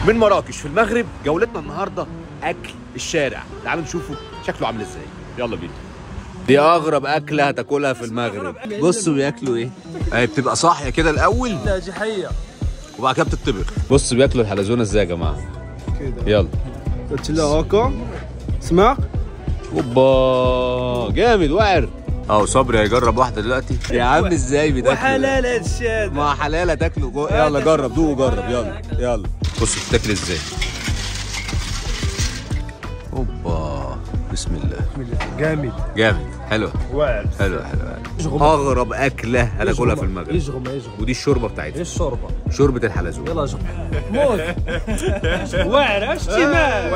من مراكش في المغرب. جولتنا النهارده اكل الشارع، تعالوا نشوفوا شكله عامل ازاي. يلا بينا. دي اغرب اكله هتاكلها في المغرب. بصوا بياكلوا ايه. هي بتبقى صاحيه كده الاول، لا دي حيه، وبعد كده بتطبخ. بصوا بياكلوا الحلزونه ازاي يا جماعه كده. يلا تلا هكا سماق. اوبا جامد واعر. اهو صبري هيجرب واحده دلوقتي. يا عم ازاي بتاكل وحلال هذا الشيء. ما حلال هتاكله جوه. يلا جرب، دوق وجرب. يلا يلا بصوا بتاكل ازاي. اوبا بسم الله. جامد جامد. حلو واعر. حلو اغرب اكله هناكلها في المغرب. يجغم ودي الشوربه بتاعتها. ايش الشوربه؟ شوربه الحلزون. يلا جغم موت. واعر اشتمال.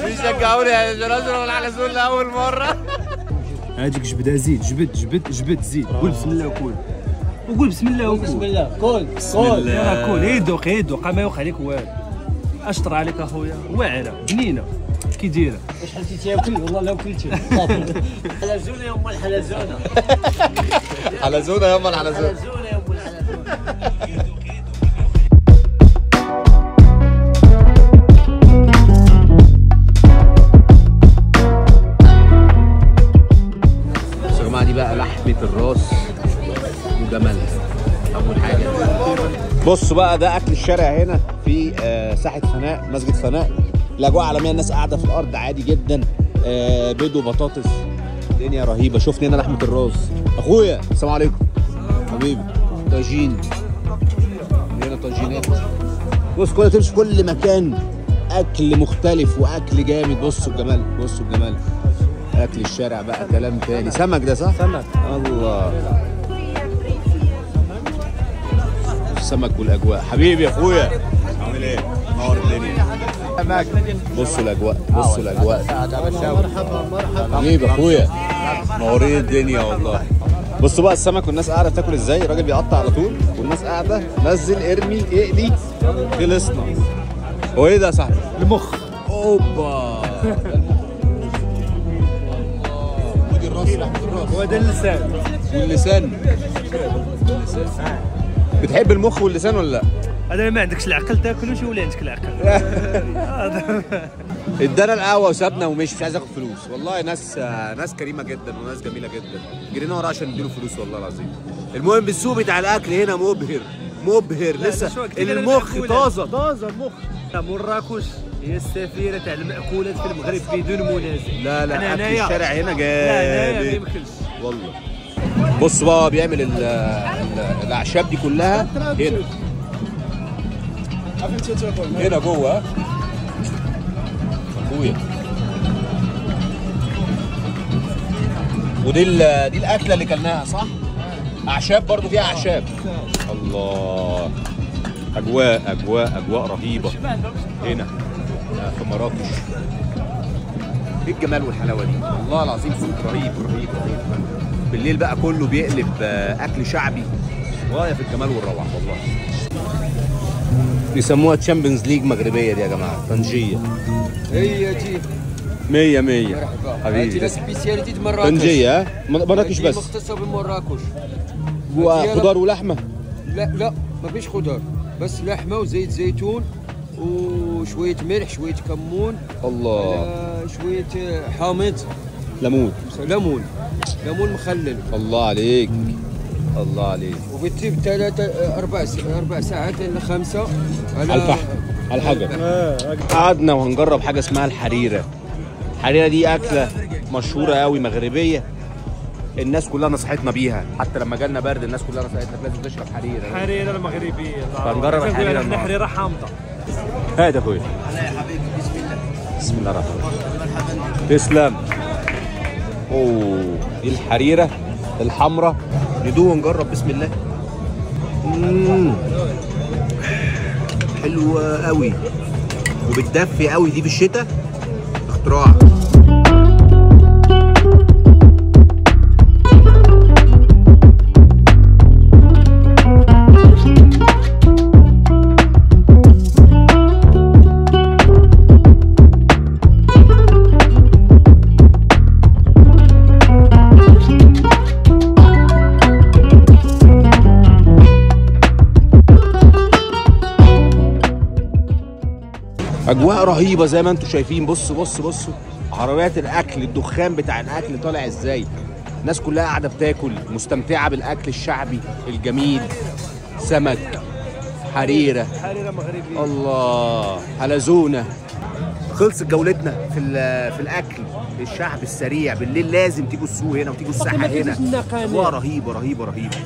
بيشجعوني يا جرازر والحلزون لاول مره. هاجيك جبدها زيد، جبد زيد. قول بسم الله وكل. وقول بسم الله وكل. بسم الله كل. بسم الله كل. يدوق ما يوقع عليك والو. اشطر عليك اخويا. واعره بنينه كي دايره. واش حلتي تاكل؟ والله لو كلتي. حلزونه يا ام الحلزونه. حلزونه يا ام الحلزونه. حلزونه يا ام الحلزونه. دي بقى لحمه الراس وجمالها. اول حاجه بصوا بقى، ده اكل الشارع هنا في ساحه فناء، مسجد فناء. الاجواء عالميه، الناس قاعده في الارض عادي جدا. بيض وبطاطس، الدنيا رهيبه. شفنا هنا لحمه الراس. اخويا السلام عليكم حبيبي. طاجين هنا، طاجينات. بص كل تمشي في كل مكان اكل مختلف واكل جامد. بصوا الجمال، بصوا الجمال. اكل الشارع بقى كلام تاني. سمك ده صح؟ سمك. الله. السمك والاجواء. حبيبي يا اخويا عامل ايه؟ نور الدنيا. بصوا الاجواء، بصوا الاجواء. مرحبا. حبيبي يا اخويا نورين الدنيا والله. بصوا بقى السمك والناس قاعده تاكل ازاي. الراجل بيقطع على طول والناس قاعده. نزل ارمي اقلي خلصنا. هو ايه ده يا صاحبي؟ المخ. اوبا. وهذا اللسان. واللسان. بتحب المخ واللسان ولا لا؟ هذا ما عندكش العقل تاكلوش ولا عندك العقل؟ ادانا القهوه وسابنا ومشي، مش عايز ياخد فلوس. والله ناس كريمه جدا وناس جميله جدا. جرينا وراه عشان نديله فلوس والله العظيم. المهم السوق بتاع الاكل هنا مبهر. لسه المخ طازه المخ. مراكش هي السفيره تاع المأكولات في المغرب بدون منازع. لا اكل الشارع هنا جامد. لا ما يمكنش والله. بص بقى بيعمل الاعشاب دي كلها هنا جوه. اخويا ودي الاكله اللي كلناها صح؟ اعشاب برضو، فيها اعشاب. الله. اجواء رهيبه هنا في مراكش. ايه الجمال والحلاوه دي والله العظيم. سوق رهيب. بالليل بقى كله بيقلب اكل شعبي. غايه في الجمال والروعه والله. بيسموها تشامبيونز ليج مغربيه دي يا جماعه. طنجيه هي دي 100 حبيبي. هذه سبيسياليتي د مراكش. طنجيه ها؟ مراكش بس مختصه بمراكش. وخضار ولحمه؟ لا ما فيش خضار، بس لحمه وزيت زيتون وشويه ملح، شويه كمون. الله. شويه حامض. ليمون مخلل. الله عليك. وبتسيب 4 ساعات إلى 5 على الفحم على الحجر. قعدنا وهنجرب حاجه اسمها الحريره. الحريره دي اكله مشهوره قوي مغربيه. الناس كلها نصحتنا بيها، حتى لما جالنا برد الناس كلها نصحتنا لازم تشرب حريره. حريره المغربيه. فنجرب الحريره. حريره حامضه. هات يا اخويا. يا حبيبي بسم الله الرحمن الرحيم. تسلم. اوه دي الحريره الحمراء. ندوق ونجرب. بسم الله. حلوه قوي وبتدفي قوي. دي في الشتاء اختراع. اجواء رهيبه زي ما انتم شايفين. بصوا بصوا بصوا عربيات الاكل، الدخان بتاع الاكل طالع ازاي، الناس كلها قاعده بتاكل مستمتعه بالاكل الشعبي الجميل. سمك، حريره مغربيه، الله، حلزونه. خلصت جولتنا في الاكل الشعبي السريع. بالليل لازم تيجوا السوق هنا وتيجوا الساحه هنا، اجواء رهيبه رهيبه رهيبه.